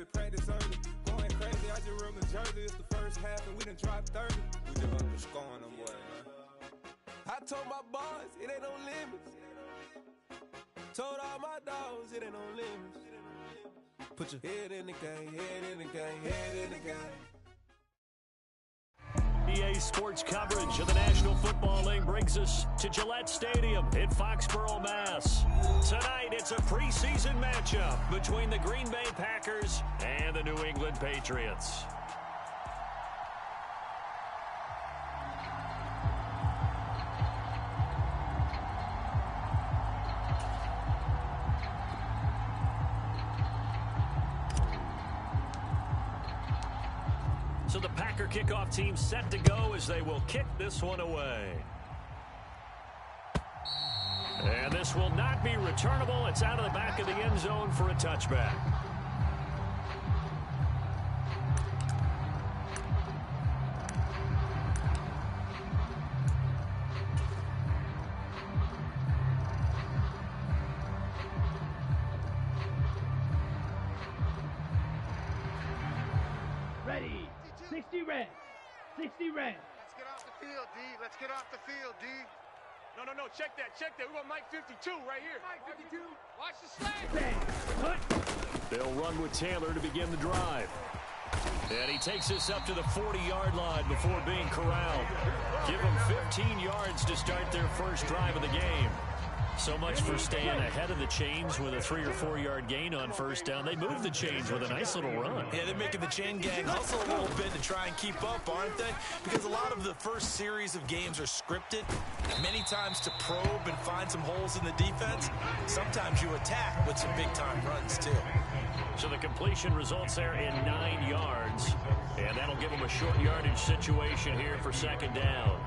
it, practice early. Going crazy, I just run the jersey. It's the first half and we done dropped 30. We just underscoring them, boy, man. I told my boys, it ain't no limits. Told all my dogs, it ain't no limits. Put your head in the game, head in the game, head in the game. EA Sports coverage of the National Football League brings us to Gillette Stadium in Foxborough, Mass. Tonight, it's a preseason matchup between the Green Bay Packers and the New England Patriots. So the Packer kickoff team set to go as they will kick this one away. And this will not be returnable. It's out of the back of the end zone for a touchback. Ready. 60 red. 60 red. Let's get off the field, D. Let's get off the field, D. No. Check that. We want Mike 52 right here. Mike 52. Watch the slant. Bang. Cut. They'll run with Taylor to begin the drive. And he takes this up to the 40-yard line before being corralled. Give them 15 yards to start their first drive of the game. So much for staying ahead of the chains with a 3 or 4 yard gain on first down. They move the chains with a nice little run. Yeah, they're making the chain gang hustle a little bit to try and keep up, aren't they? Because a lot of the first series of games are scripted, many times to probe and find some holes in the defense. Sometimes you attack with some big-time runs, too. So the completion results there in 9 yards. And that'll give them a short yardage situation here for second down.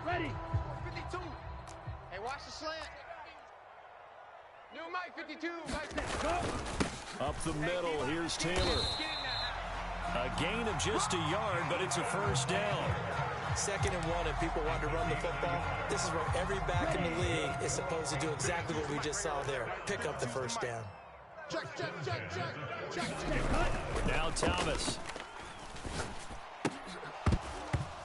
Ready. 52. Hey, watch the slant. New Mike 52. Up the middle, here's Taylor. A gain of just a yard, but it's a first down. 2nd and 1, and people want to run the football. This is where every back in the league is supposed to do exactly what we just saw there. Pick up the first down. Check. Now Thomas.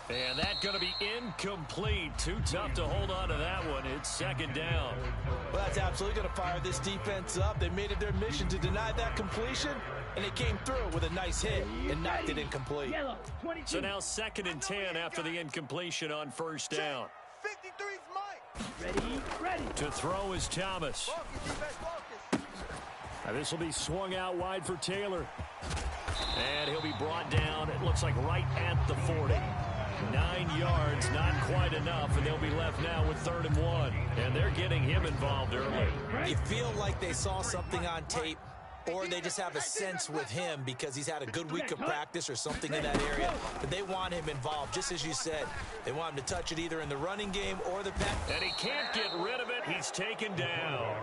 And that's going to be incomplete. Too tough to hold on to that one. It's second down. Well, that's absolutely going to fire this defense up. They made it their mission to deny that completion, and they came through with a nice hit and knocked it incomplete. So now 2nd and 10 after the incompletion on first down. 53's Mike. Ready. To throw is Thomas. Now this will be swung out wide for Taylor. And he'll be brought down, it looks like right at the 40. 9 yards, not quite enough, and they'll be left now with 3rd and 1. And they're getting him involved early. You feel like they saw something on tape, or they just have a sense with him because he's had a good week of practice or something in that area. But they want him involved, just as you said. They want him to touch it either in the running game or the pass. And he can't get rid of it. He's taken down.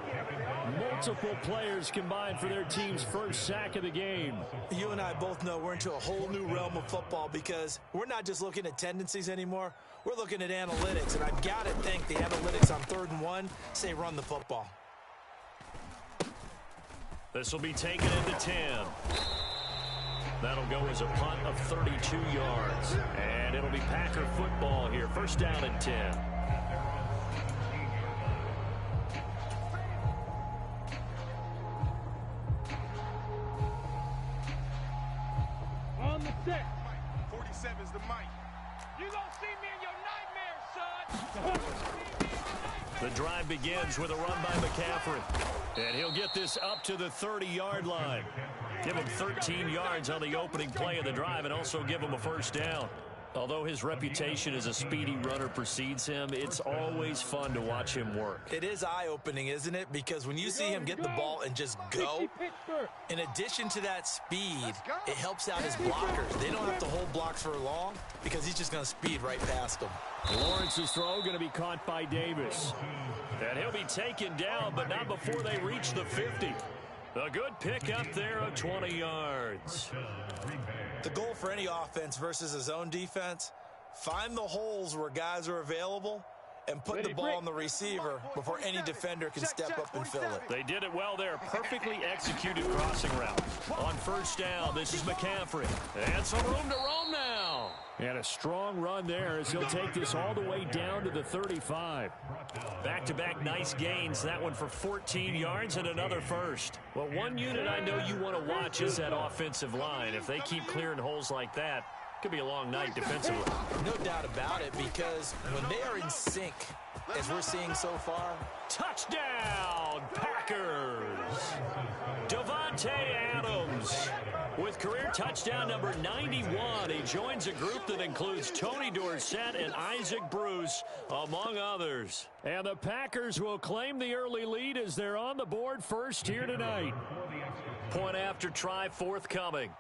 Multiple players combined for their team's first sack of the game. You and I both know we're into a whole new realm of football because we're not just looking at tendencies anymore. We're looking at analytics, and I've got to think the analytics on 3rd and 1 say run the football. This will be taken into 10. That'll go as a punt of 32 yards. And it'll be Packer football here. First down and 10. On the set. 47's the Mike. You gonna see me in your nightmares, son. The drive begins with a run by McCaffrey. And he'll get this up to the 30-yard line. Give him 13 yards on the opening play of the drive and also give him a first down. Although his reputation as a speedy runner precedes him, it's always fun to watch him work. It is eye-opening, isn't it? Because when you see him get the ball and just go, in addition to that speed, it helps out his blockers. They don't have to hold blocks for long because he's just going to speed right past them. Lawrence's throw going to be caught by Davis. And he'll be taken down, but not before they reach the 50. A good pick up there of 20 yards. The goal for any offense versus a zone defense, find the holes where guys are available and put the ball on the receiver before any defender can step up and fill it. They did it well there. Perfectly executed crossing route. On first down, this is McCaffrey. And some room to roam now. And a strong run there as he'll take this all the way down to the 35. Back-to-back nice gains. That one for 14 yards and another first. Well, one unit I know you want to watch is that offensive line. If they keep clearing holes like that, could be a long night defensively. No doubt about it, because when they are in sync, as we're seeing so far. Touchdown, Packers! Davante Adams with career touchdown number 91. He joins a group that includes Tony Dorsett and Isaac Bruce, among others. And the Packers will claim the early lead as they're on the board first here tonight. Point after try forthcoming.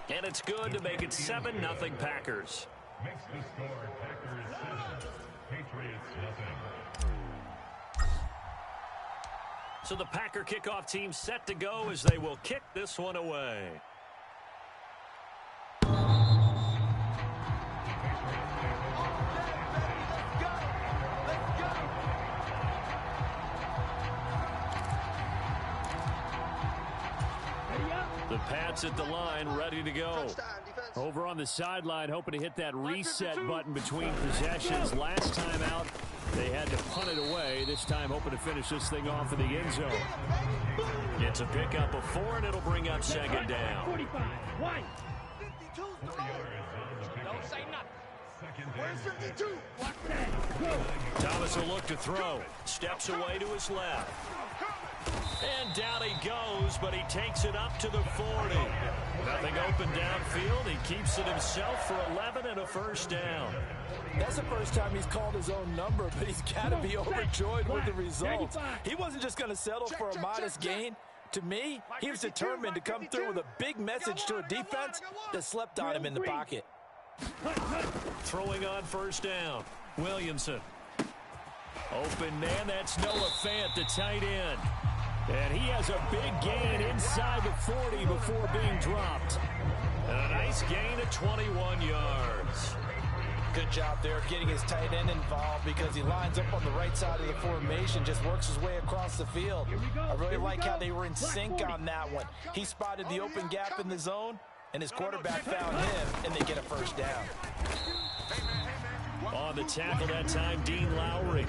And it's good to make it 7-0 Packers. Makes the score Packers 7, Patriots nothing. So the Packer kickoff team set to go as they will kick this one away. The Pats at the line, ready to go. Over on the sideline, hoping to hit that reset button between possessions. Last time out, they had to punt it away. This time, hoping to finish this thing off in the end zone. It's a pickup of 4, and it'll bring up second down. 45, 1. Don't say nothing. Where's 52? Watch that. Go. Thomas will look to throw. Steps away to his left. And down he goes, but he takes it up to the 40. Nothing open downfield. He keeps it himself for 11 and a first down. That's the first time he's called his own number, but he's got to be overjoyed with the results. He wasn't just going to settle for a modest gain. To me, he was determined to come through with a big message to a defense that slept on him in the pocket. Throwing on first down, Williamson. Open man, that's Noah Fant, the tight end. And he has a big gain inside the 40 before being dropped. And a nice gain of 21 yards. Good job there getting his tight end involved, because he lines up on the right side of the formation, just works his way across the field. I really like how they were in sync on that one. He spotted the open gap in the zone, and his quarterback found him, and they get a first down. On the tackle that time, Dean Lowry.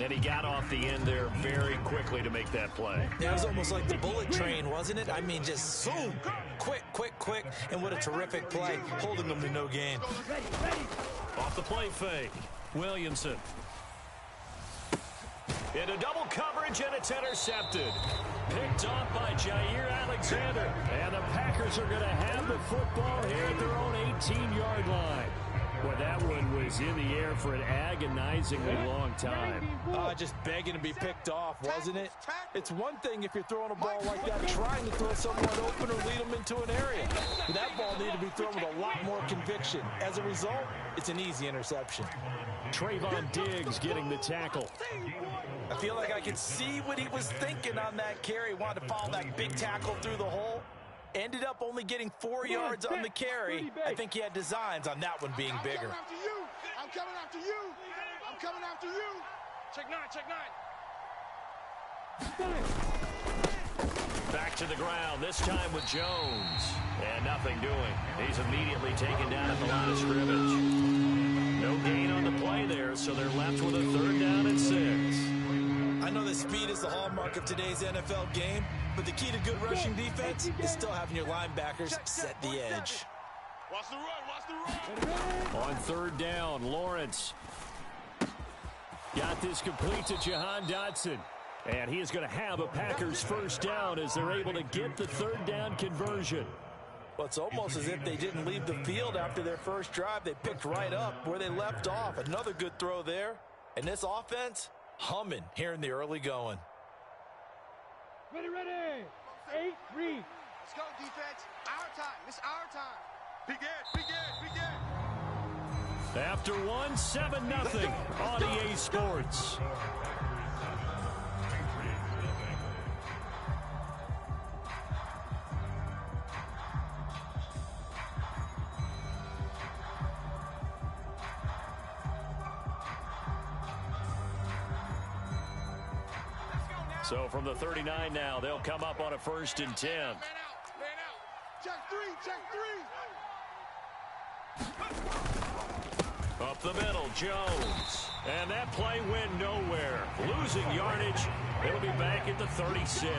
And he got off the end there very quickly to make that play. It was almost like the bullet train, wasn't it? I mean, just zoom, quick, quick, quick, and what a terrific play, holding them to no gain. Off the play fake, Williamson. Into double coverage, and it's intercepted. Picked off by Jair Alexander. And the Packers are going to have the football here at their own 18-yard line. Well, that one was in the air for an agonizingly long time. Just begging to be picked off, wasn't it? It's one thing if you're throwing a ball like that, trying to throw someone open or lead them into an area. But that ball needed to be thrown with a lot more conviction. As a result, it's an easy interception. Trayvon Diggs getting the tackle. I feel like I could see what he was thinking on that carry. Wanted to follow that big tackle through the hole. Ended up only getting 4 yards on the carry. I think he had designs on that one being bigger. I'm coming after you. I'm coming after you. Check 9, check 9. Back to the ground, this time with Jones. And nothing doing. He's immediately taken down at the line of scrimmage. No gain on the play there, so they're left with a 3rd down and 6. I know that speed is the hallmark of today's NFL game, but the key to good rushing defense is still having your linebackers set the edge. Watch the run, watch the run. On 3rd down, Lawrence got this complete to Jahan Dotson. And he is going to have a Packers first down as they're able to get the 3rd down conversion. Well, it's almost as if they didn't leave the field after their first drive. They picked right up where they left off. Another good throw there. And this offense, humming here in the early going. Ready, ready. 8, 3. Let's go, defense. Our time. It's our time. Begin. After 1, 7-0 on EA Sports. So from the 39 now, they'll come up on a 1st and 10. Man out. Check three. Up the middle, Jones. And that play went nowhere. Losing yardage. It'll be back at the 36.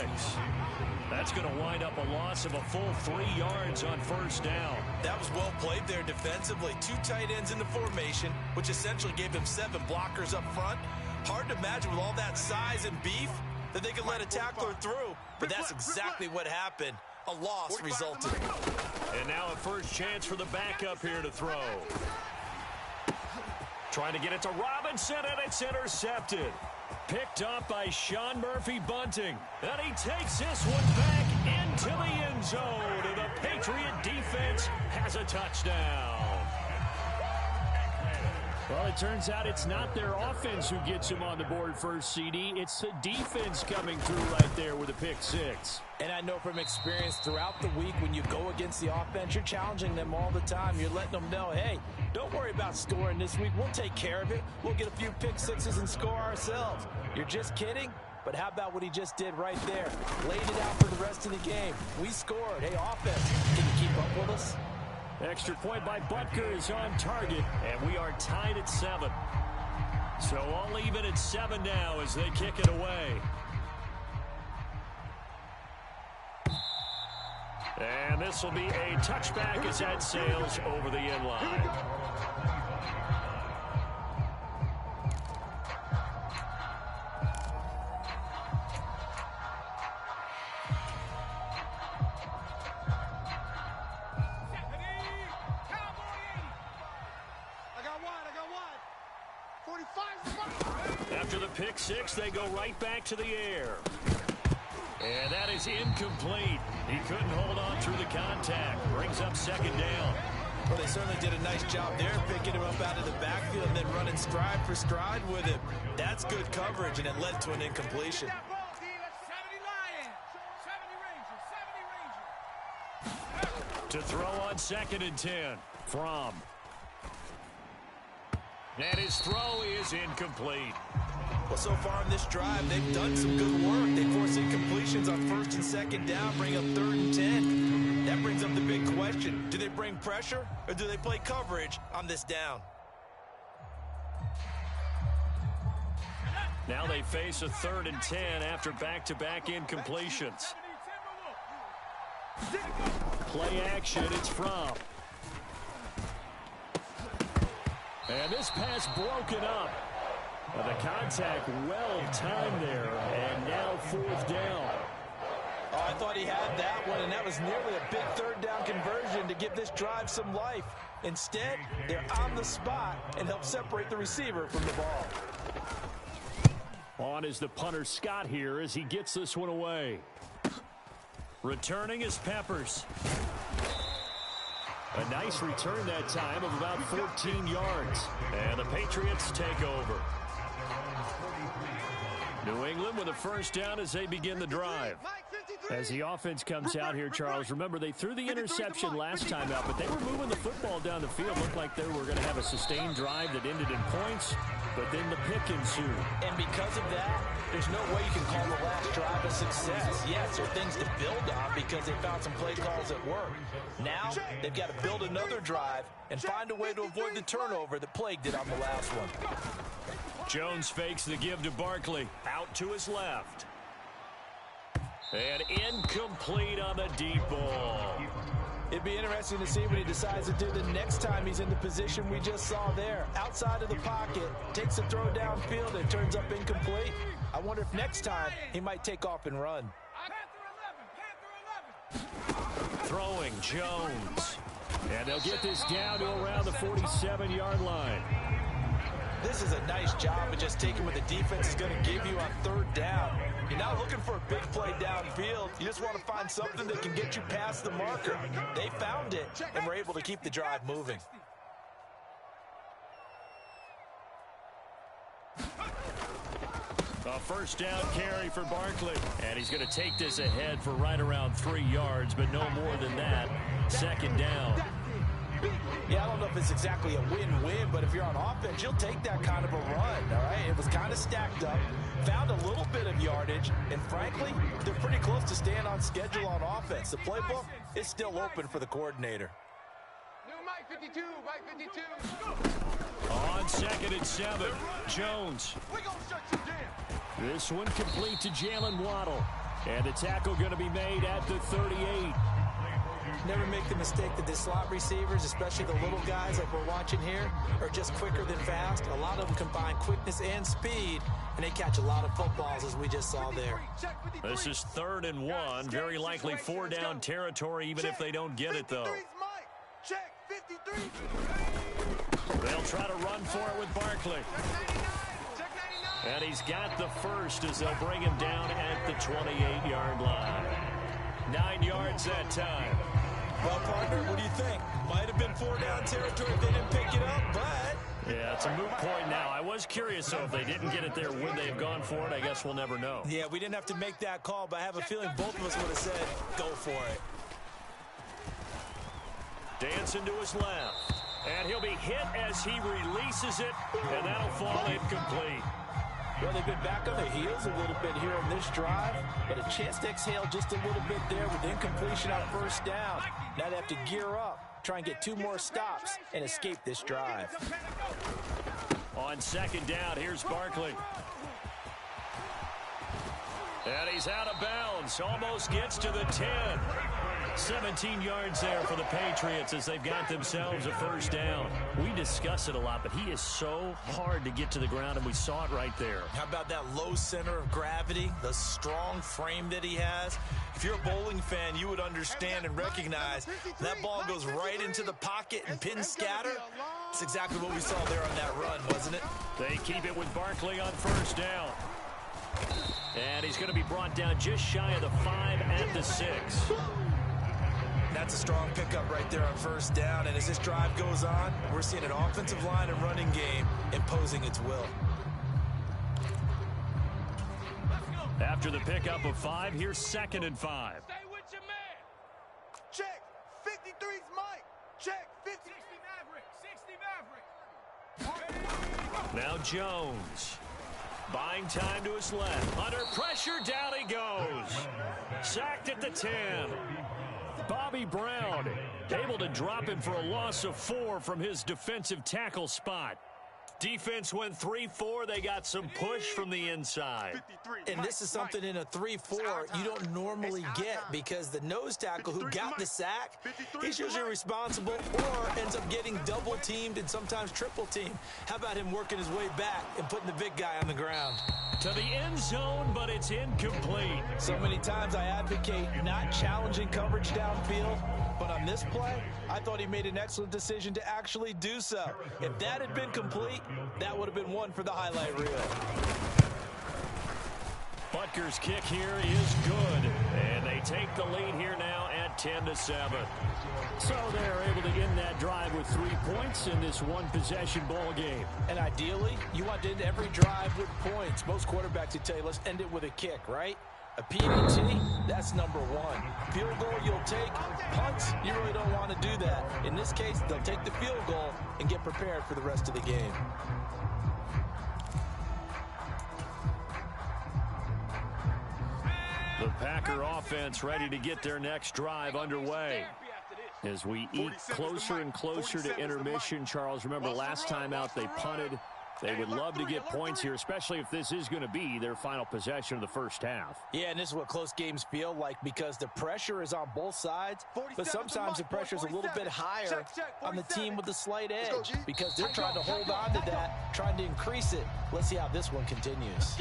That's going to wind up a loss of a full 3 yards on 1st down. That was well played there defensively. 2 tight ends in the formation, which essentially gave them 7 blockers up front. Hard to imagine with all that size and beef that they could let a tackler through. But that's exactly what happened. A loss resulted. And now a first chance for the backup here to throw. Trying to get it to Robinson, and it's intercepted. Picked up by Sean Murphy-Bunting. And he takes this one back into the end zone. And the Patriot defense has a touchdown. Well, it turns out it's not their offense who gets him on the board first, CD. It's the defense coming through right there with a pick 6. And I know from experience throughout the week when you go against the offense, you're challenging them all the time. You're letting them know, hey, don't worry about scoring this week. We'll take care of it. We'll get a few pick 6s and score ourselves. You're just kidding? But how about what he just did right there? Laid it out for the rest of the game. We scored. Hey, offense, can you keep up with us? Extra point by Butker is on target, and we are tied at 7. So all even at 7 now as they kick it away. And this will be a touchback as that sails over the end line. After the pick 6, they go right back to the air. And that is incomplete. He couldn't hold on through the contact. Brings up 2nd down. Well, they certainly did a nice job there, picking him up out of the backfield and then running stride for stride with him. That's good coverage, and it led to an incompletion. To throw on 2nd and 10 from. And his throw is incomplete. Well, so far in this drive, they've done some good work. They force incompletions on 1st and 2nd down, bring up 3rd and 10. That brings up the big question. Do they bring pressure, or do they play coverage on this down? Now they face a 3rd and 10 after back-to-back incompletions. Play action, it's from. And this pass broken up. The contact well timed there, and now 4th down. Oh, I thought he had that one, and that was nearly a big 3rd down conversion to give this drive some life. Instead, they're on the spot and help separate the receiver from the ball. On is the punter Scott here as he gets this one away. Returning is Peppers. A nice return that time of about 14 yards. And the Patriots take over. New England with a 1st down as they begin the drive. As the offense comes out here, Charles, remember they threw the interception last time out, but they were moving the football down the field. Looked like they were going to have a sustained drive that ended in points, but then the pick ensued. And because of that, there's no way you can call the last drive a success. Yes, there are things to build on because they found some play calls that work. Now, they've got to build another drive and find a way to avoid the turnover that plagued it on the last one. Jones fakes the give to Barkley. Out to his left. And incomplete on the deep ball. It'd be interesting to see what he decides to do the next time he's in the position we just saw there. Outside of the pocket, takes a throw downfield and turns up incomplete. I wonder if next time he might take off and run. Throwing Jones. And they'll get this down to around the 47-yard line. This is a nice job of just taking what the defense is going to give you on 3rd down. You're not looking for a big play downfield. You just want to find something that can get you past the marker. They found it and were able to keep the drive moving. A 1st down carry for Barkley. And he's going to take this ahead for right around 3 yards, but no more than that. 2nd down. Yeah, I don't know if it's exactly a win-win, but if you're on offense, you'll take that kind of a run, all right? It was kind of stacked up, found a little bit of yardage, and frankly, they're pretty close to staying on schedule on offense. The playbook is still open for the coordinator. New Mike 52, Mike 52. On 2nd and 7, Jones. We gonna shut you down. This one complete to Jalen Waddle. And the tackle going to be made at the 38. Never make the mistake that the slot receivers, especially the little guys like we're watching here, are just quicker than fast. A lot of them combine quickness and speed, and they catch a lot of footballs, as we just saw there. This is 3rd and 1. Very likely 4-down territory, even if they don't get it, though. Check 53. They'll try to run for it with Barkley. And he's got the first as they'll bring him down at the 28-yard line. 9 yards that time. Well, partner, what do you think? Might have been 4-down territory if they didn't pick it up, but... Yeah, it's a moot point now. I was curious, so if they didn't get it there, would they have gone for it? I guess we'll never know. Yeah, we didn't have to make that call, but I have a feeling both of us would have said, go for it. Dancing to his left. And he'll be hit as he releases it, and that'll fall incomplete. Well, they've been back on their heels a little bit here on this drive, but a chance to exhale just a little bit there with incompletion on 1st down. Now they have to gear up, try and get 2 more stops, and escape this drive. On 2nd down, here's Barkley. And he's out of bounds, almost gets to the 10. 17 yards there for the Patriots as they've got themselves a 1st down. We discuss it a lot, but he is so hard to get to the ground, and we saw it right there. How about that low center of gravity, the strong frame that he has? If you're a bowling fan, you would understand and recognize that ball goes right into the pocket and pin scatter. That's exactly what we saw there on that run, wasn't it? They keep it with Barkley on 1st down. And he's going to be brought down just shy of the 5 at the 6. That's a strong pickup right there on 1st down, and as this drive goes on, we're seeing an offensive line and running game imposing its will. After the pickup of 5, here's 2nd and 5. Stay with your man. Check 53's Mike. Check 50. 60 Maverick. Now Jones. Buying time to his left. Under pressure, down he goes. Sacked at the 10. Bobby Brown able to drop him for a loss of 4 from his defensive tackle spot. Defense went 3-4. They got some push from the inside. And this is something in a 3-4 you don't normally get because the nose tackle who got the sack, he's usually responsible or ends up getting double teamed and sometimes triple teamed. How about him working his way back and putting the big guy on the ground? To the end zone, but it's incomplete. So many times I advocate not challenging coverage downfield, but on this play, I thought he made an excellent decision to actually do so. If that had been complete, that would have been one for the highlight reel. Butker's kick here is good, and they take the lead here now at 10-7. So they're able to end that drive with 3 points in this one-possession ball game. And ideally, you want to end every drive with points. Most quarterbacks would tell you, let's end it with a kick, right? A PAT, that's number 1. Field goal you'll take. Punts, you really don't want to do that. In this case, they'll take the field goal and get prepared for the rest of the game. The Packer offense ready to get their next drive underway. As we eat closer and closer to intermission, Charles, remember last time out they punted. They would love to get points here, especially if this is going to be their final possession of the 1st half. Yeah, and this is what close games feel like because the pressure is on both sides, but sometimes the pressure is a little bit higher on the team with the slight edge because they're trying to hold on to that, trying to increase it. Let's see how this one continues.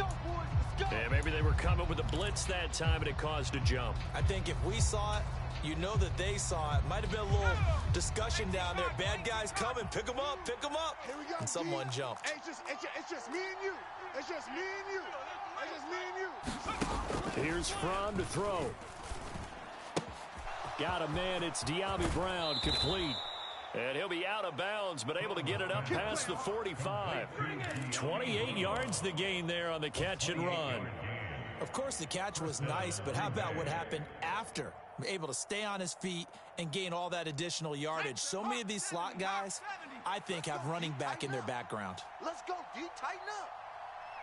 Yeah, maybe they were coming with a blitz that time and it caused a jump. I think if we saw it, you know that they saw it. Might have been a little discussion down there. Bad guys coming. Pick them up. Pick them up. And someone jumped. It's just me and you. It's just me and you. It's just me and you. Here's Fromm to throw. Got a man. It's De'Ami Brown complete. And he'll be out of bounds, but able to get it up past the 45. 28 yards the gain there on the catch and run. Of course, the catch was nice, but how about what happened after? able to stay on his feet and gain all that additional yardage. So many of these slot guys, I think, have running back in their background. Let's go, D. Tighten up.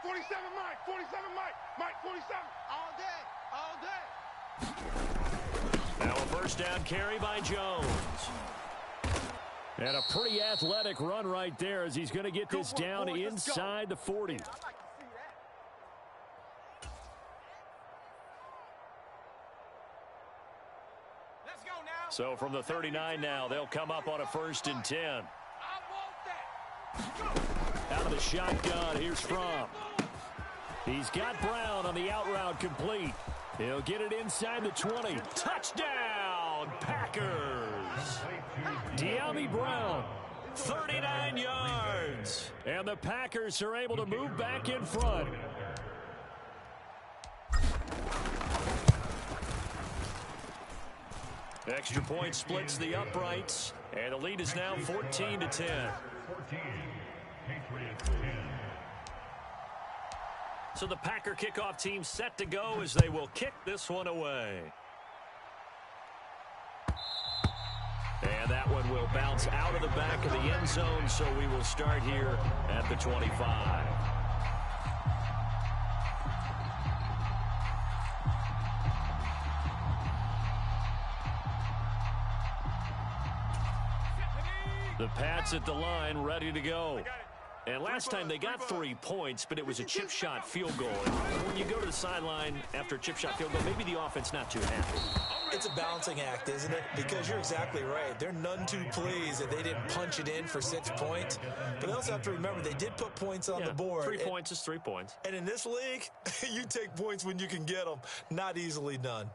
47, Mike. 47, Mike. Mike, 47. All day. All day. Now a first down carry by Jones. And a pretty athletic run right there as he's going to get this down inside the 40. So from the 39 now, they'll come up on a 1st and 10. Out of the shotgun, here's Fromm. He's got Brown on the out route complete. He'll get it inside the 20. Touchdown, Packers! De'Ami Brown, 39 yards. And the Packers are able to move back in front. Extra point splits the uprights, and the lead is now 14-10. 14. Patriots 10. So the Packer kickoff team set to go as they will kick this one away. And that one will bounce out of the back of the end zone, so we will start here at the 25. The Pats at the line, ready to go. And last time they got 3 points, but it was a chip shot field goal. And when you go to the sideline after a chip shot field goal, maybe the offense not too happy. It's a balancing act, isn't it? Because you're exactly right. They're none too pleased that they didn't punch it in for 6 points. But they also have to remember they did put points on the board. 3 points is 3 points. And in this league, you take points when you can get them. Not easily done.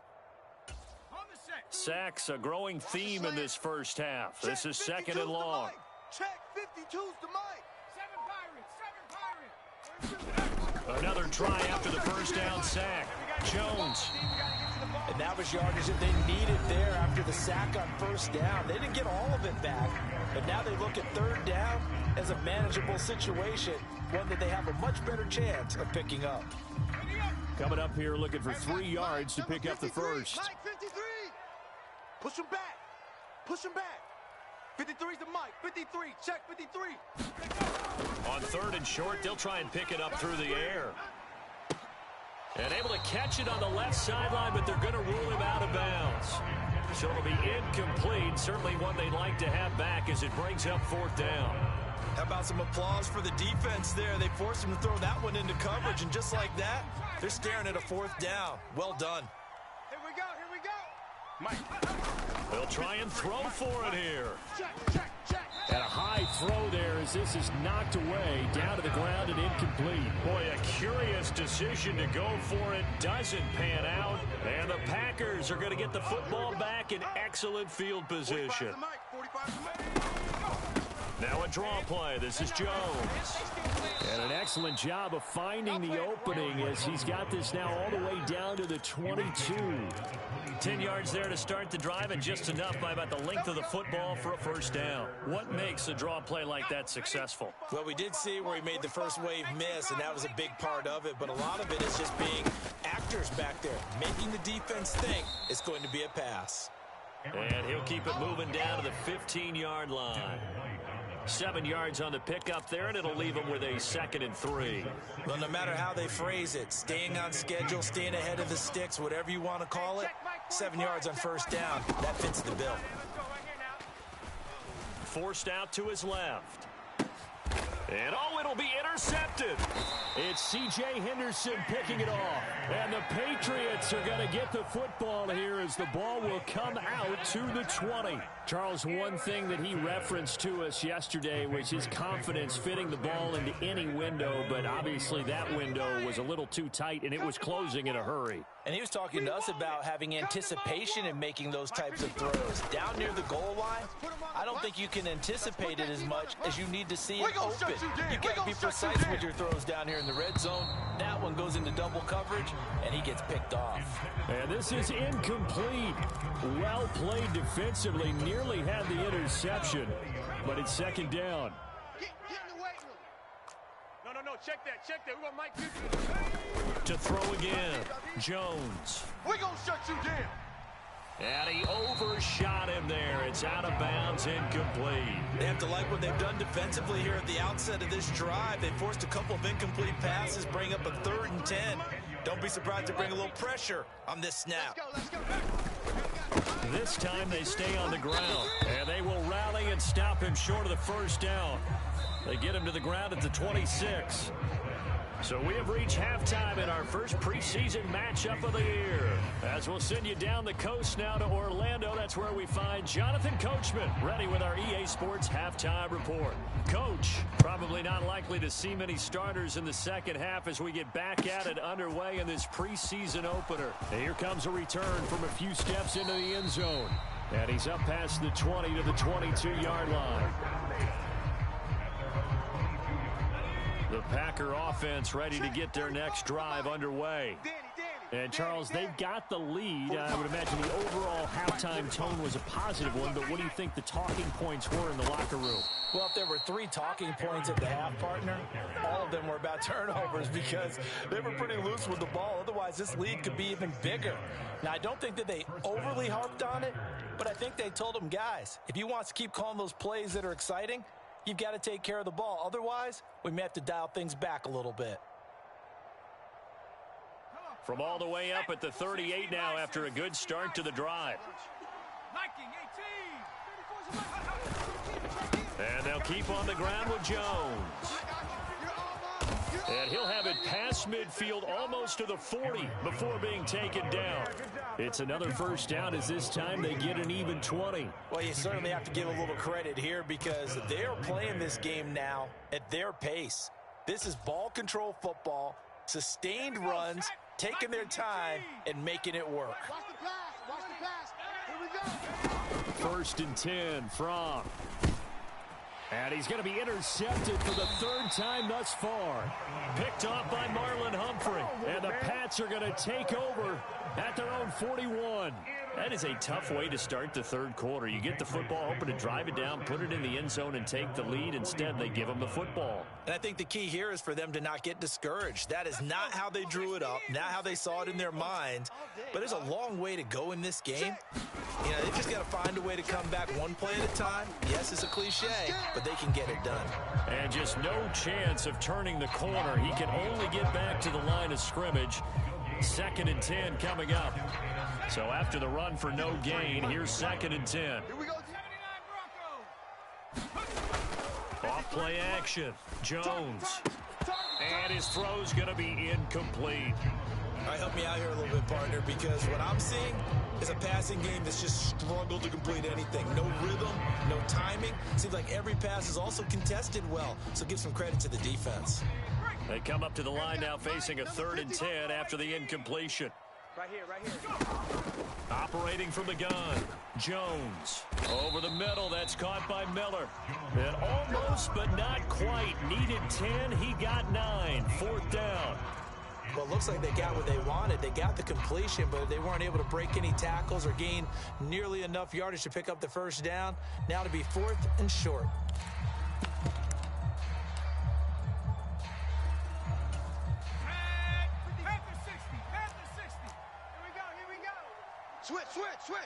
Sacks, a growing theme in this first half. This is 2nd and long. Check 52's the mic. Another try after the first down sack. Jones. And that was yardage that they needed there after the sack on 1st down. They didn't get all of it back, but now they look at 3rd down as a manageable situation, one that they have a much better chance of picking up. Coming up here looking for 3 yards to pick up the first. Mike 53. Push him back. Push him back. 53's the mic. 53. Check 53. On 3rd and short, they'll try and pick it up through the air. And able to catch it on the left sideline, but they're going to rule him out of bounds. So it'll be incomplete. Certainly one they'd like to have back as it brings up 4th down. How about some applause for the defense there? They forced him to throw that one into coverage, and just like that, they're staring at a 4th down. Well done. Here we go. Here we go. Mike. They'll try and throw for it here. Check, check, check. And a high throw there as this is knocked away, down to the ground and incomplete. Boy, a curious decision to go for it. Doesn't pan out. And the Packers are going to get the football back in excellent field position. Now a draw play. This is Jones. And an excellent job of finding the opening as he's got this now all the way down to the 22. 10 yards there to start the drive, and just enough by about the length of the football for a 1st down. What makes a draw play like that successful? Well, we did see where he made the first wave miss, and that was a big part of it. But a lot of it is just being actors back there, making the defense think it's going to be a pass. And he'll keep it moving down to the 15-yard line. 7 yards on the pickup there, and it'll leave them with a 2nd and 3. Well, no matter how they phrase it, staying on schedule, staying ahead of the sticks, whatever you want to call it, 7 yards on 1st down, that fits the bill. Forced out to his left. And it'll be intercepted. It's C.J. Henderson picking it off. And the Patriots are going to get the football here as the ball will come out to the 20. Charles, one thing that he referenced to us yesterday was his confidence fitting the ball into any window, but obviously that window was a little too tight, and it was closing in a hurry. And he was talking to us about having anticipation in making those types of throws. Down near the goal line, I don't think you can anticipate it as much as you need to see it open. You got to be precise with your throws down here in the red zone. That one goes into double coverage, and he gets picked off. And this is incomplete. Well played defensively. Nearly had the interception, but it's 2nd down. Get in the weight room. No, check that. We want Mike 50. To throw again, Jones. We're going to shut you down. And he overshot him there. It's out of bounds, incomplete. They have to like what they've done defensively here at the outset of this drive. They forced a couple of incomplete passes, bring up a 3rd and 10. Don't be surprised to bring a little pressure on this snap. This time they stay on the ground, and they will rally and stop him short of the first down. They get him to the ground at the 26. So we have reached halftime in our first preseason matchup of the year. As we'll send you down the coast now to Orlando, that's where we find Jonathan Coachman, ready with our EA Sports Halftime Report. Coach, probably not likely to see many starters in the second half as we get back at it underway in this preseason opener. And here comes a return from a few steps into the end zone. And he's up past the 20 to the 22-yard line. The Packer offense ready to get their next drive underway. And, Charles, they've got the lead. I would imagine the overall halftime tone was a positive one, but what do you think the talking points were in the locker room? Well, if there were 3 talking points at the half, partner, all of them were about turnovers because they were pretty loose with the ball. Otherwise, this lead could be even bigger. Now, I don't think that they overly harped on it, but I think they told them, guys, if you want to keep calling those plays that are exciting, you've got to take care of the ball. Otherwise, we may have to dial things back a little bit. From all the way up at the 38 now after a good start to the drive. And they'll keep on the ground with Jones. And he'll have it past midfield almost to the 40 before being taken down. It's another first down as this time they get an even 20. Well, you certainly have to give a little credit here because they're playing this game now at their pace. This is ball control football, sustained runs, taking their time and making it work. Watch the pass. Watch the pass. Here we go. 1st and 10 from. And he's going to be intercepted for the 3rd time thus far. Picked off by Marlon Humphrey. And the Pats are going to take over at their own 41. That is a tough way to start the 3rd quarter. You get the football, hoping to drive it down, put it in the end zone, and take the lead. Instead, they give them the football. And I think the key here is for them to not get discouraged. That is not how they drew it up, not how they saw it in their minds. But there's a long way to go in this game. You know, they just got to find a way to come back one play at a time. Yes, it's a cliche, but they can get it done. And just no chance of turning the corner. He can only get back to the line of scrimmage. 2nd and 10 coming up. So after the run for no gain, here's 2nd and 10. Here we go. Off play action. Jones. And his throw's going to be incomplete. All right, help me out here a little bit, partner, because what I'm seeing is a passing game that's just struggled to complete anything. No rhythm, no timing. Seems like every pass is also contested well, so give some credit to the defense. They come up to the line now facing a 3rd and 10 after the incompletion. Right here, right here. Operating from the gun, Jones. Over the middle, that's caught by Miller. And almost, but not quite. Needed 10, he got 9. 4th down. Well, it looks like they got what they wanted. They got the completion, but they weren't able to break any tackles or gain nearly enough yardage to pick up the first down. Now to be 4th and short. Switch, switch, switch.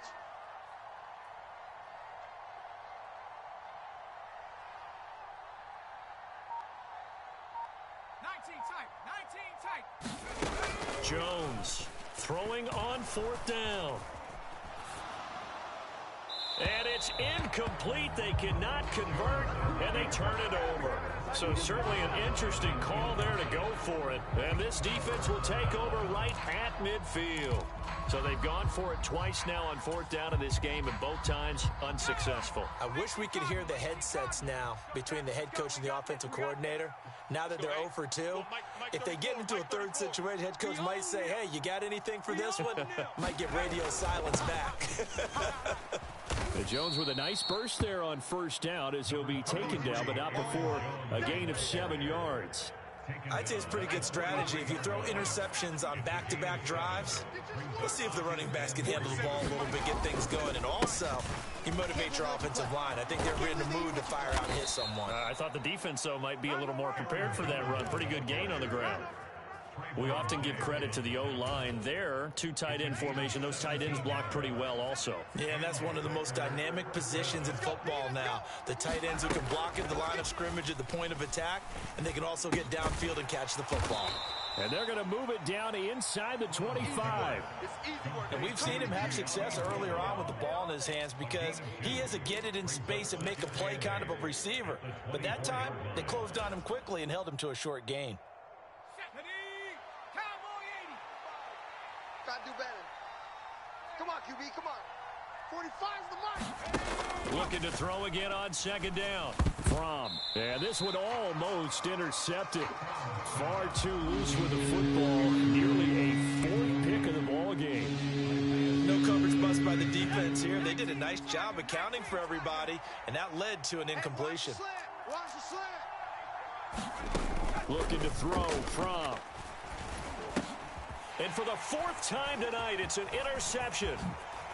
Jones throwing on 4th down. And it's incomplete. They cannot convert, and they turn it over. So certainly an interesting call there to go for it. And this defense will take over right at midfield. So they've gone for it twice now on 4th down in this game, and both times unsuccessful. I wish we could hear the headsets now between the head coach and the offensive coordinator. Now that they're 0 for 2, if they get into a 3rd situation, head coach might say, hey, you got anything for this one? Might get radio silence back. Jones with a nice burst there on 1st down as he'll be taken down, but not before a gain of 7 yards. I'd say it's pretty good strategy. If you throw interceptions on back-to-back drives, let's see if the running backs can handle the ball a little bit, get things going. And also, you motivate your offensive line. I think they're in the mood to fire out and hit someone. I thought the defense, though, might be a little more prepared for that run. Pretty good gain on the ground. We often give credit to the O-line there. Two tight end formation. Those tight ends block pretty well also. Yeah, and that's one of the most dynamic positions in football now. The tight ends who can block at the line of scrimmage at the point of attack, and they can also get downfield and catch the football. And they're going to move it down inside the 25. And we've seen him have success earlier on with the ball in his hands because he is a get it in space and make a play kind of a receiver. But that time, they closed on him quickly and held him to a short gain. Gotta do better. Come on, QB, come on. 45's the mark. Looking to throw again on second down. And this one almost intercepted. Far too loose with the football. Nearly a fourth pick of the ball game. No coverage bust by the defense here. They did a nice job accounting for everybody, and that led to an incompletion. Watch the slant. Looking to throw from. And for the fourth time tonight, it's an interception.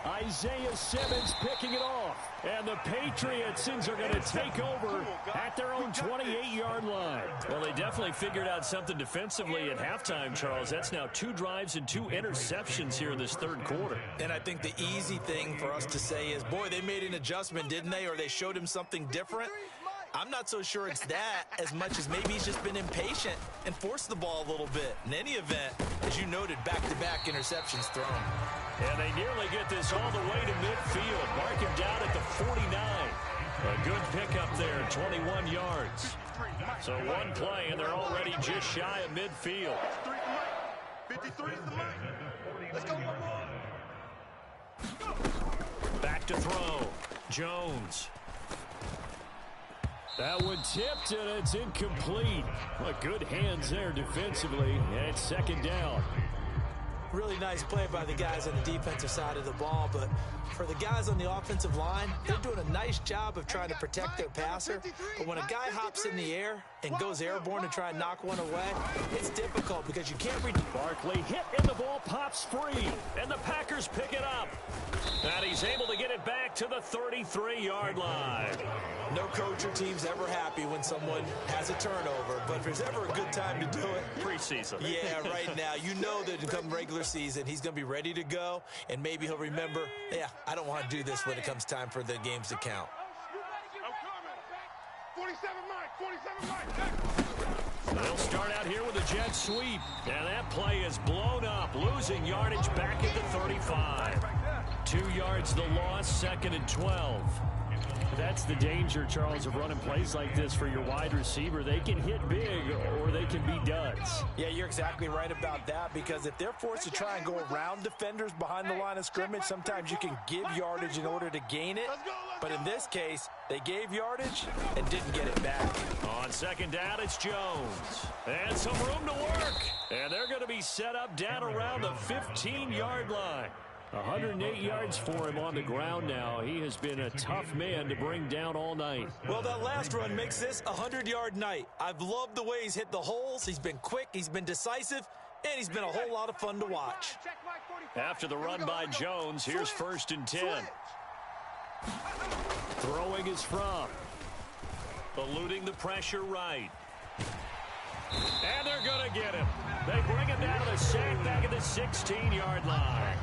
Isaiah Simmons picking it off. And the Patriots are going to take over at their own 28-yard line. Well, they definitely figured out something defensively at halftime, Charles. That's now 2 drives and 2 interceptions here in this third quarter. And I think the easy thing for us to say is, boy, they made an adjustment, didn't they? Or they showed him something different. I'm not so sure it's that as much as maybe he's just been impatient and forced the ball a little bit. In any event, as you noted, back-to-back interceptions thrown. And they nearly get this all the way to midfield. Mark him down at the 49. A good pickup there, 21 yards. So one play, and they're already just shy of midfield. 53 is the mark. Let's go, Back to throw. Jones. That one tipped, and it's incomplete. Well, good hands there defensively, and it's second down. Really nice play by the guys on the defensive side of the ball, but for the guys on the offensive line, they're doing a nice job of trying to protect their passer. But when a guy hops in the air and goes airborne to try and knock one away, it's difficult because you can't reach. Barkley hit, and the ball pops free, and the Packers pick it up. And he's able to get it back to the 33-yard line. No coach or team's ever happy when someone has a turnover, but if there's ever a good time to do it, preseason. Yeah, right now. You know that come regular season, he's going to be ready to go, and maybe he'll remember, yeah, I don't want to do this when it comes time for the games to count. 47 mark. They'll start out here with a jet sweep, and that play is blown up, losing yardage back at the 35. 2 yards the loss, second and 12. That's the danger, Charles, of running plays like this for your wide receiver. They can hit big or they can be duds. Yeah, you're exactly right about that, because if they're forced to try and go around defenders behind the line of scrimmage, sometimes you can give yardage in order to gain it. But in this case, they gave yardage and didn't get it back. On second down, it's Jones. And some room to work. And they're going to be set up down around the 15-yard line. 108 yards for him on the ground now. He has been a tough man to bring down all night. Well, that last run makes this a 100-yard night. I've loved the way he's hit the holes. He's been quick, he's been decisive, and he's been a whole lot of fun to watch. After the run by Jones, here's first and 10. Throwing is from. Eluding the pressure right. And they're going to get him. They bring him down to the sack back at the 16-yard line.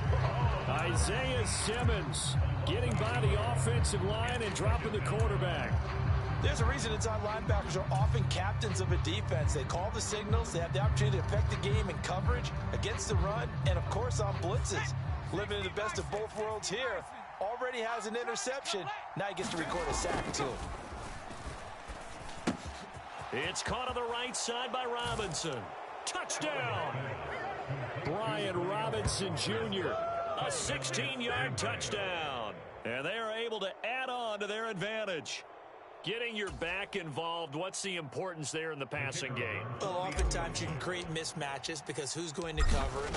Isaiah Simmons getting by the offensive line and dropping the quarterback. There's a reason inside linebackers are often captains of a defense. They call the signals. They have the opportunity to affect the game in coverage, against the run, and, of course, on blitzes. Living in the best of both worlds here. Already has an interception. Now he gets to record a sack, too. It's caught on the right side by Robinson. Touchdown! Brian Robinson Jr., a 16-yard touchdown. And they are able to add on to their advantage. Getting your back involved, what's the importance there in the passing game? Well, oftentimes you can create mismatches because who's going to cover him,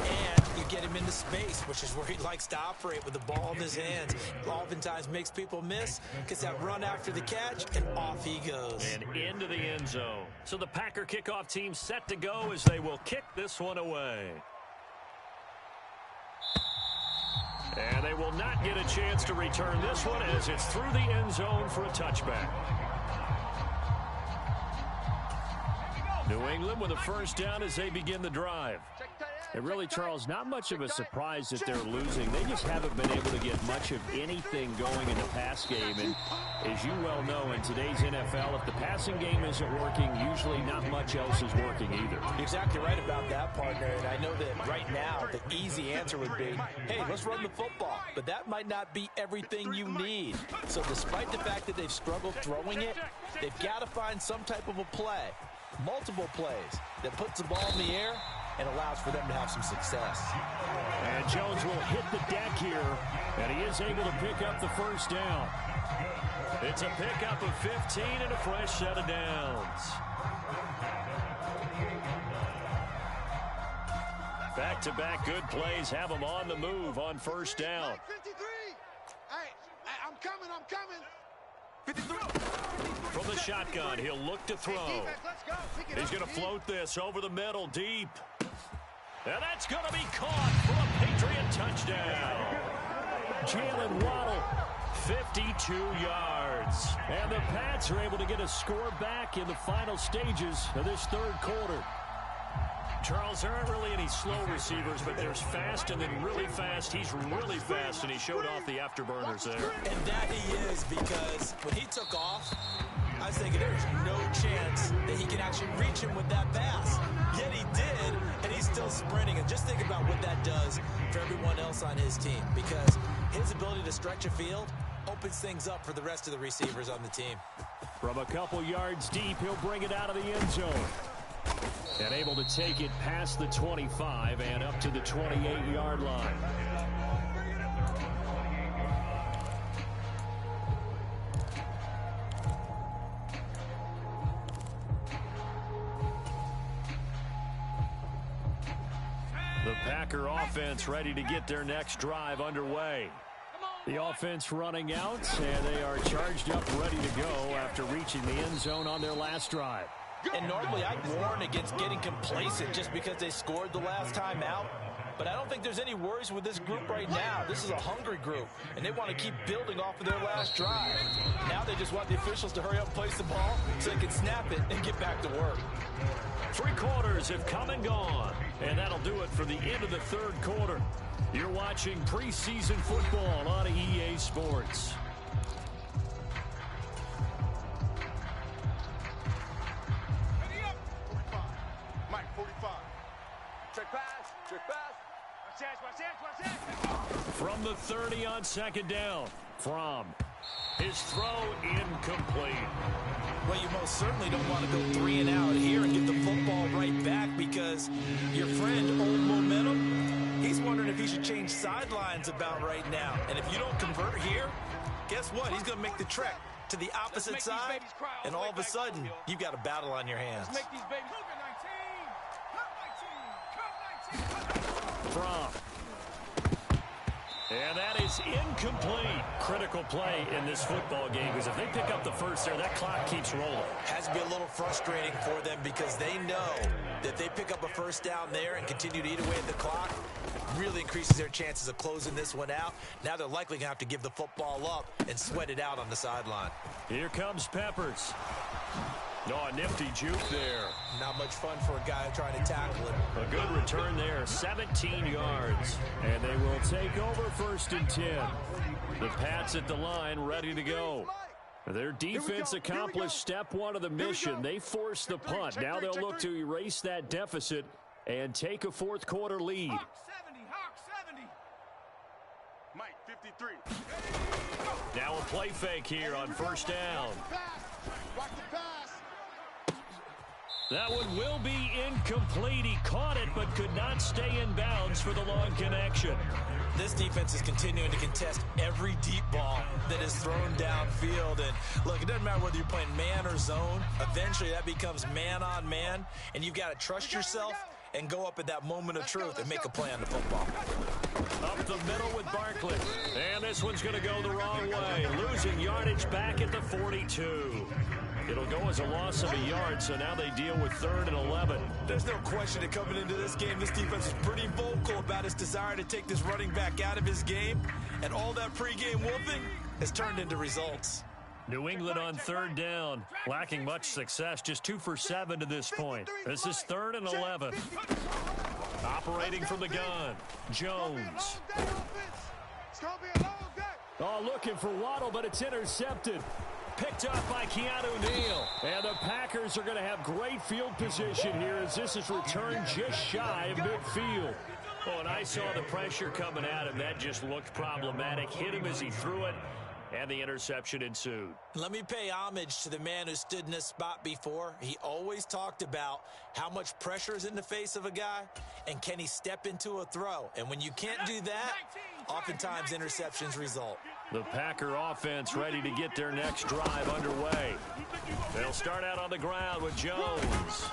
and you get him into space, which is where he likes to operate with the ball in his hands. Oftentimes makes people miss, gets that run after the catch, and off he goes. And into the end zone. So the Packer kickoff team set to go as they will kick this one away. And they will not get a chance to return this one as it's through the end zone for a touchback. New England with a first down as they begin the drive. And really, Charles, not much of a surprise that they're losing. They just haven't been able to get much of anything going in the pass game. And as you well know, in today's NFL, if the passing game isn't working, usually not much else is working either. You're exactly right about that, partner. And I know that right now the easy answer would be, hey, let's run the football. But that might not be everything you need. So despite the fact that they've struggled throwing it, they've got to find some type of a play, multiple plays, that puts the ball in the air and allows for them to have some success. And Jones will hit the deck here, and he is able to pick up the first down. It's a pickup of 15 and a fresh set of downs. Back-to-back good plays have them on the move on first down. 53. Hey, I'm coming. 53. From the shotgun, he'll look to throw. He's going to float this over the middle, deep. And that's going to be caught for a Patriot touchdown. Jalen Waddle, 52 yards. And the Pats are able to get a score back in the final stages of this third quarter. Charles, there aren't really any slow receivers, but there's fast and then really fast. He's really fast, and he showed off the afterburners there. And that he is, because when he took off, I was thinking there's no chance that he can actually reach him with that pass. Yet he did, and he's still sprinting. And just think about what that does for everyone else on his team, because his ability to stretch a field opens things up for the rest of the receivers on the team. From a couple yards deep, he'll bring it out of the end zone. And able to take it past the 25 and up to the 28-yard line. The Packer offense ready to get their next drive underway. The offense running out, and they are charged up, ready to go after reaching the end zone on their last drive. And normally I'd warn against getting complacent just because they scored the last time out. But I don't think there's any worries with this group right now. This is a hungry group, and they want to keep building off of their last drive. Now they just want the officials to hurry up and place the ball so they can snap it and get back to work. 3 quarters have come and gone, and that'll do it for the end of the third quarter. You're watching preseason football on EA Sports. From the 30 on second down. From his throw incomplete. Well, you most certainly don't want to go 3 and out here and get the football right back, because your friend, Old Momentum, he's wondering if he should change sidelines about right now. And if you don't convert here, guess what? He's going to make the trek to the opposite side, and all of a sudden, you've got a battle on your hands. From. And that is incomplete. Critical play in this football game, because if they pick up the first there, that clock keeps rolling. Has to be a little frustrating for them, because they know that they pick up a first down there and continue to eat away at the clock, really increases their chances of closing this one out. Now they're likely going to have to give the football up and sweat it out on the sideline. Here comes Peppers. Oh, a nifty juke there. Not much fun for a guy trying to tackle it. A good return there, 17 yards. And they will take over 1st and 10. The Pats at the line, ready to go. Their defense accomplished step 1 of the mission. They forced the punt. Now they'll look to erase that deficit and take a fourth quarter lead. Hawk 70. Mike, 53. Now a play fake here on first down. Watch the pass. That one will be incomplete. He caught it but could not stay in bounds for the long connection. This defense is continuing to contest every deep ball that is thrown downfield. And look, it doesn't matter whether you're playing man or zone. Eventually that becomes man on man, and you've got to trust yourself and go up at that moment of truth and make a play on the football. Up the middle with Barkley. And this one's going to go the wrong way. Losing yardage back at the 42. It'll go as a loss of a yard, so now they deal with 3rd and 11. There's no question that coming into this game, this defense is pretty vocal about its desire to take this running back out of his game. And all that pregame wolfing has turned into results. New England on third down, lacking much success, just 2 for 7 to this point. This is 3rd and 11. Operating from the gun, Jones. Oh, looking for Waddle, but it's intercepted. Picked up by Keanu Neal. And the Packers are going to have great field position here as this is returned just shy of midfield. Oh, and I saw the pressure coming at him. That just looked problematic. Hit him as he threw it, and the interception ensued. Let me pay homage to the man who stood in this spot before. He always talked about how much pressure is in the face of a guy, and can he step into a throw. And when you can't do that, oftentimes interceptions result. The Packer offense ready to get their next drive underway. They'll start out on the ground with Jones.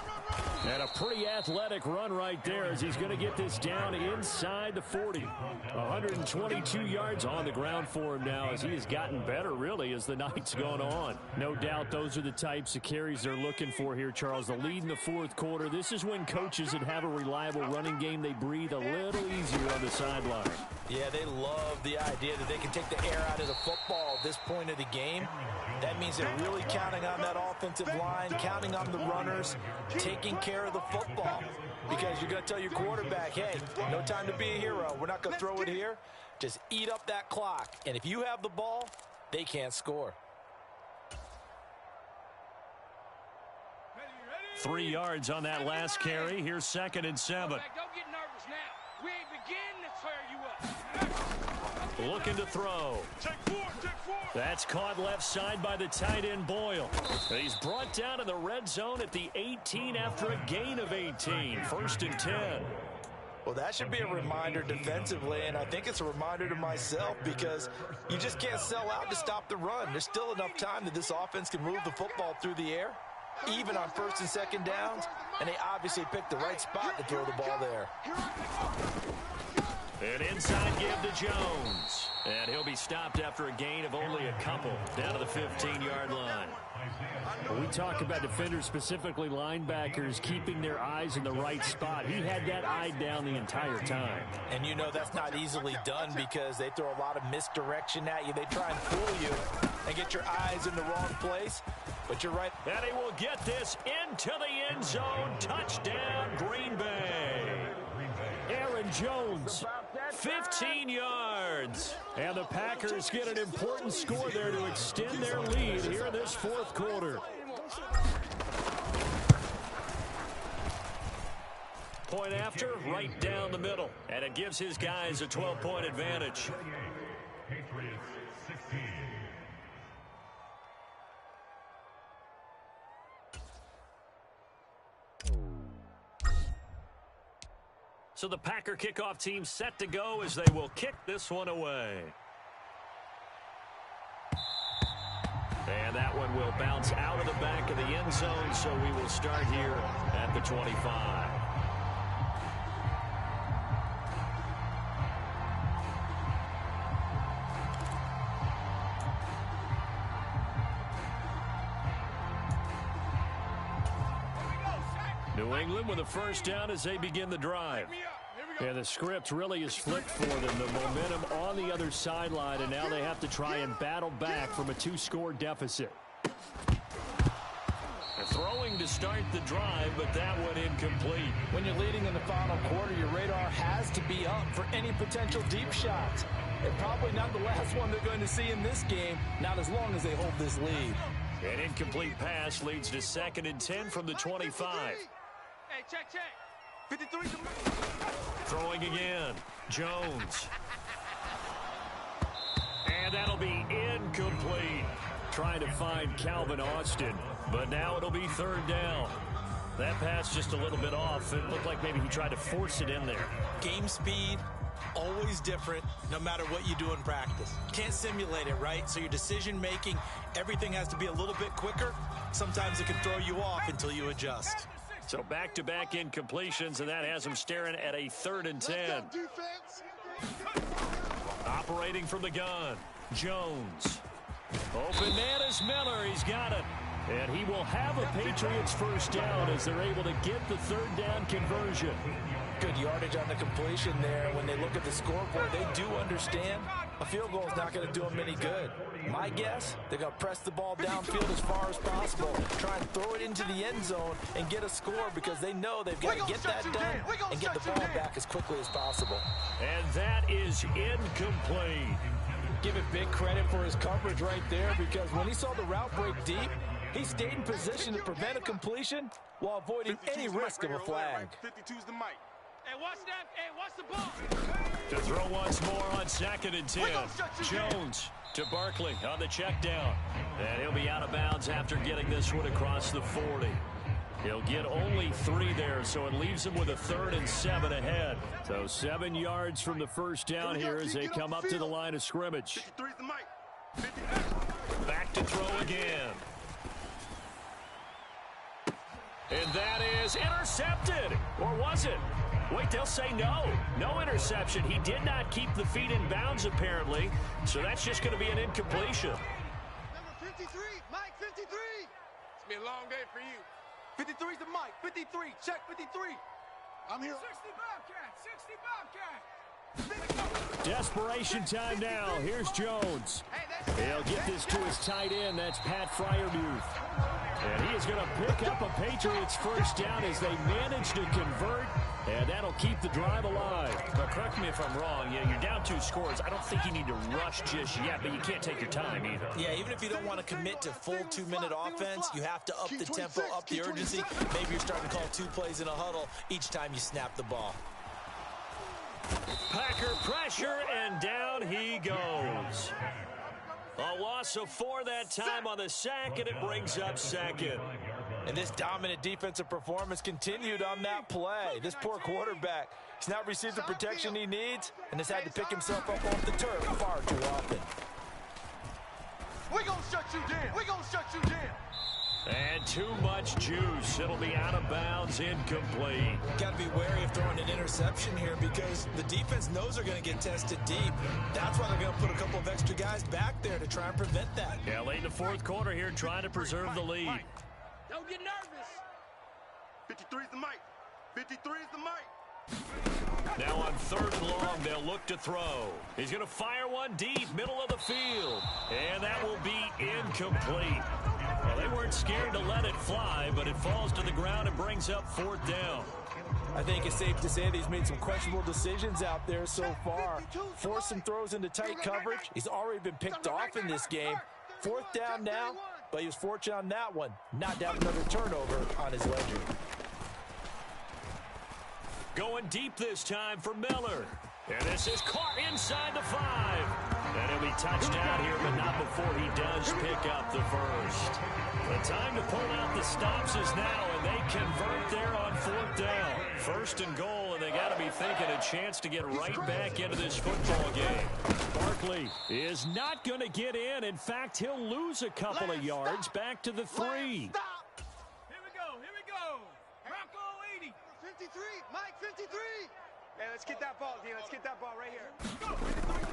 And a pretty athletic run right there as he's going to get this down inside the 40. 122 yards on the ground for him now as he has gotten better, really, as the night's gone on. No doubt those are the types of carries they're looking for here, Charles. The lead in the fourth quarter. This is when coaches that have a reliable running game, they breathe a little easier on the sideline. Yeah, they love the idea that they can take the air out of the football at this point of the game. That means they're really counting on that offensive line, counting on the runners, taking care of the football. Because you're going to tell your quarterback, hey, no time to be a hero. We're not going to throw it here. Just eat up that clock. And if you have the ball, they can't score. 3 yards on that last carry. Here's 2nd and 7. Don't get nervous now. We ain't beginning to tear you up. Looking to throw. Take four. That's caught left side by the tight end Boyle. He's brought down in the red zone at the 18 after a gain of 18. 1st and 10. Well, that should be a reminder defensively, and I think it's a reminder to myself because you just can't sell out to stop the run. There's still enough time that this offense can move the football through the air, even on 1st and 2nd downs, and they obviously picked the right spot to throw the ball there. An inside give to Jones. And he'll be stopped after a gain of only a couple down to the 15-yard line. When we talk about defenders, specifically linebackers, keeping their eyes in the right spot, he had that eye down the entire time. And you know that's not easily done because they throw a lot of misdirection at you. They try and fool you and get your eyes in the wrong place. But you're right. And he will get this into the end zone. Touchdown, Green Bay. Aaron Jones, 15 yards. And the Packers get an important score there to extend their lead here in this fourth quarter. Point after, right down the middle. And it gives his guys a 12-point advantage. Patriots 16. So the Packer kickoff team set to go as they will kick this one away. And that one will bounce out of the back of the end zone, so we will start here at the 25. New England with a first down as they begin the drive. And the script really is flipped for them. The momentum on the other sideline, and now they have to try and battle back from a 2-score deficit. They're throwing to start the drive, but that one incomplete. When you're leading in the final quarter, your radar has to be up for any potential deep shots. And probably not the last one they're going to see in this game, not as long as they hold this lead. An incomplete pass leads to 2nd and 10 from the 25. Hey, check. 53. Throwing again. Jones. And that'll be incomplete. Trying to find Calvin Austin, but now it'll be 3rd down. That pass just a little bit off. It looked like maybe he tried to force it in there. Game speed, always different, no matter what you do in practice. Can't simulate it, right? So your decision making, everything has to be a little bit quicker. Sometimes it can throw you off until you adjust. So back-to-back incompletions, and that has him staring at a 3rd and 10. Operating from the gun, Jones. Open man is Miller. He's got it. And he will have a Patriots first down as they're able to get the 3rd down conversion. Good yardage on the completion there. When they look at the scoreboard, they do understand a field goal is not going to do them any good. My guess, they're going to press the ball downfield as far as possible, try and throw it into the end zone and get a score because they know they've got to get that done and get the ball back as quickly as possible. And that is incomplete. Give it big credit for his coverage right there because when he saw the route break deep, he stayed in position to prevent a completion while avoiding any risk of a flag. 52's the mic. Hey, watch that. Hey, watch the ball. To throw once more on 2nd and 10. Jones to Barkley on the check down. And he'll be out of bounds after getting this one across the 40. He'll get only 3 there, so it leaves him with a 3rd and 7 ahead. So 7 yards from the first down here as they come up to the line of scrimmage. 53's the mic. Back to throw again. And that is intercepted. Or was it? Wait, they'll say no. No interception. He did not keep the feet in bounds, apparently. So that's just going to be an incompletion. Number 53, Mike 53. It's been a long day for you. 53's the mic. 53. Check 53. I'm here. 60 Bobcat. 60 Bobcat. Desperation time now. Here's Jones. He'll get this to his tight end. That's Pat Fryermuth. And he is going to pick up a Patriots first down as they manage to convert. And that'll keep the drive alive. But correct me if I'm wrong. Yeah, you're down 2 scores. I don't think you need to rush just yet, but you can't take your time either. Yeah, even if you don't want to commit to full 2-minute offense, you have to up the tempo, up the urgency. Maybe you're starting to call 2 plays in a huddle each time you snap the ball. Packer pressure, and down he goes. A loss of 4 that time on the sack, and it brings up 2nd. And this dominant defensive performance continued on that play. This poor quarterback has not received the protection he needs and has had to pick himself up off the turf far too often. We're going to shut you down. We're going to shut you down. And too much juice. It'll be out of bounds, incomplete. Got to be wary of throwing an interception here because the defense knows they're going to get tested deep. That's why they're going to put a couple of extra guys back there to try and prevent that. Yeah, late in the 4th quarter here, trying to preserve the lead. Don't get nervous. 53's the mic. 53's the mic. Now on 3rd and long, they'll look to throw. He's going to fire one deep, middle of the field. And that will be incomplete. Well, they weren't scared to let it fly, but it falls to the ground and brings up 4th down. I think it's safe to say that he's made some questionable decisions out there so far. Forced some throws into tight coverage. He's already been picked off in this game. 4th down now, but he was fortunate on that one. Not down another turnover on his ledger. Going deep this time for Miller. And this is caught inside the 5. And he'll be touched out here, but not before he does pick up the first. The time to pull out the stops is now, and they convert there on 4th down. 1st and goal, and they got to be thinking a chance to get right back into this football game. Barkley is not going to get in. In fact, he'll lose a couple of yards back to the 3. Here we go. Here we go. Rocco 80. 53. Mike 53. Hey, let's get that ball, D. Let's get that ball right here.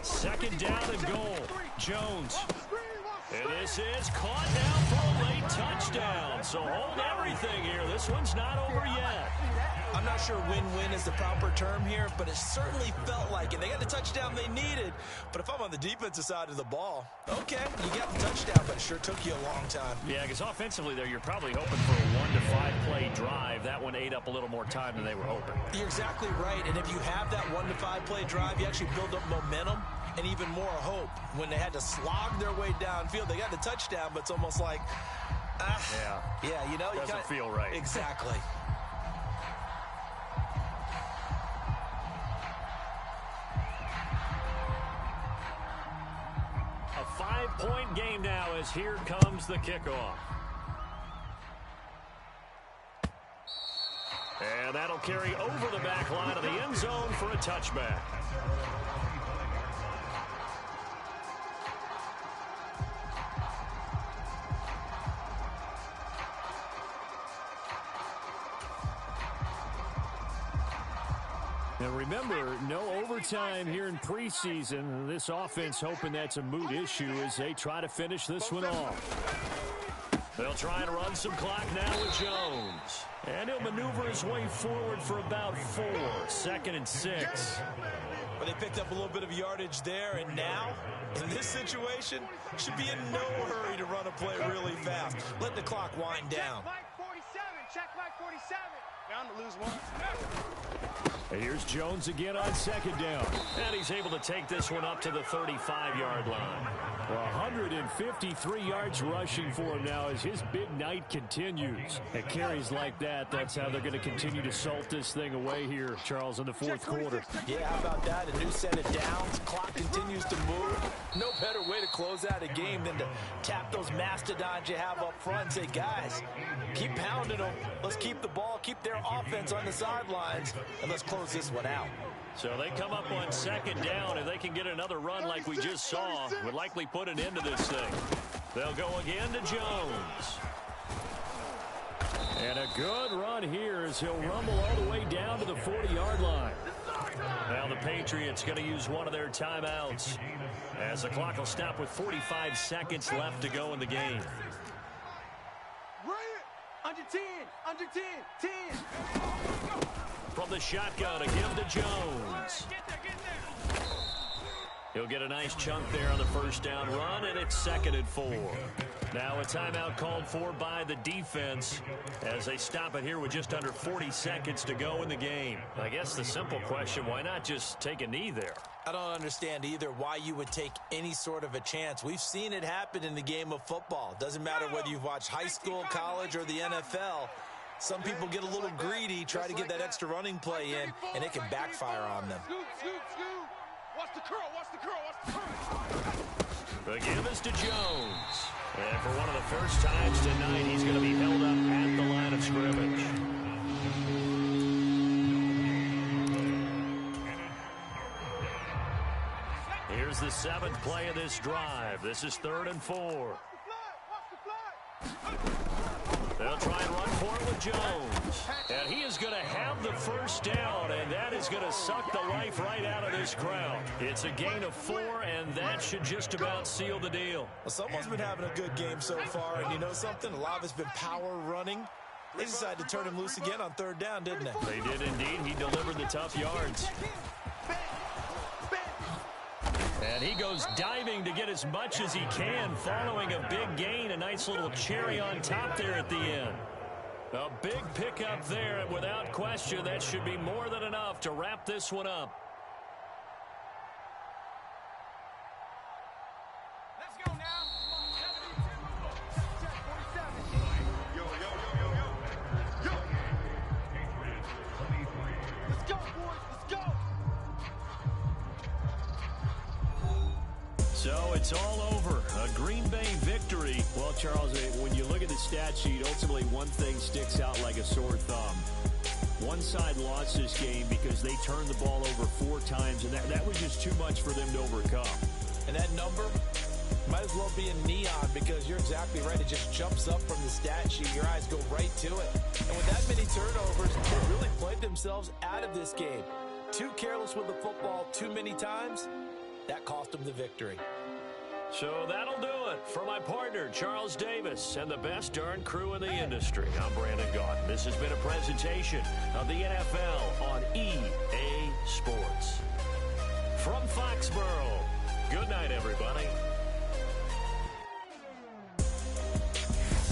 2nd down and goal. Jones. And this is caught down for a late touchdown. So hold everything here. This one's not over yet. I'm not sure win-win is the proper term here, but it certainly felt like it. They got the touchdown they needed. But if I'm on the defensive side of the ball, okay, you got the touchdown, but it sure took you a long time. Yeah, because offensively there, you're probably hoping for a 1 to 5 play drive. That one ate up a little more time than they were hoping. You're exactly right. And if you have that 1 to 5 play drive, you actually build up momentum and even more hope. When they had to slog their way downfield, they got the touchdown, but it's almost like, yeah, you know, doesn't feel right. Exactly. A 5-point game now as here comes the kickoff. And that'll carry over the back line of the end zone for a touchback. Now remember, no overtime here in preseason. This offense hoping that's a moot issue as they try to finish this one off. They'll try and run some clock now with Jones. And he'll maneuver his way forward for about 4. 2nd and 6. But they picked up a little bit of yardage there, and now, in this situation, should be in no hurry to run a play really fast. Let the clock wind down. Check Mike 47. Check Mike 47. Down to lose 1. And here's Jones again on 2nd down. And he's able to take this one up to the 35-yard line. 153 yards rushing for him now as his big night continues. At carries like that, that's how they're going to continue to salt this thing away here, Charles, in the 4th quarter. Yeah, how about that? A new set of downs. Clock continues to move. No better way to close out a game than to tap those mastodons you have up front and say, guys, keep pounding them. Let's keep the ball, keep their offense on the sidelines, and let's close this one out. So they come up on 2nd down. If they can get another run like we just saw, would likely put an end to this thing. They'll go again to Jones. And a good run here as he'll rumble all the way down to the 40-yard line. Now the Patriots going to use one of their timeouts as the clock will stop with 45 seconds left to go in the game. Under 10, under 10, 10. From the shotgun, a give to Jones. He'll get a nice chunk there on the 1st down run, and it's 2nd and 4. Now a timeout called for by the defense as they stop it here with just under 40 seconds to go in the game. I guess the simple question, why not just take a knee there? I don't understand either why you would take any sort of a chance. We've seen it happen in the game of football. Doesn't matter whether you've watched high school, college, or the NFL. Some people get a little greedy, try to get that extra running play in, and it can backfire on them. Watch the curl, watch the curl, watch the curl. The give is to Jones. And for one of the first times tonight, he's going to be held up at the line of scrimmage. Here's the 7th play of this drive. This is 3rd and 4. They'll try and run for it with Jones. And he is going to have the 1st down, and that is going to suck the life right out of this crowd. It's a gain of 4, and that should just about seal the deal. Well, someone's been having a good game so far, and you know something? A lot of it's been power running. They decided to turn him loose again on 3rd down, didn't they? They did indeed. He delivered the tough yards. And he goes diving to get as much as he can, following a big gain, a nice little cherry on top there at the end. A big pickup there, and without question, that should be more than enough to wrap this one up. Let's go now. Check 47. Yo. Let's go, boys. Let's go. So it's all over. A Green Bay victory. Well, Charles, when you look at the stat sheet, ultimately one thing sticks out like a sore thumb. One side lost this game because they turned the ball over 4 times, and that was just too much for them to overcome. And that number might as well be in neon because you're exactly right. It just jumps up from the stat sheet. Your eyes go right to it. And with that many turnovers, they really played themselves out of this game. Too careless with the football too many times. That cost them the victory. So that'll do it. For my partner, Charles Davis, and the best darn crew in the industry, I'm Brandon Gaudin. This has been a presentation of the NFL on EA Sports. From Foxborough, good night, everybody.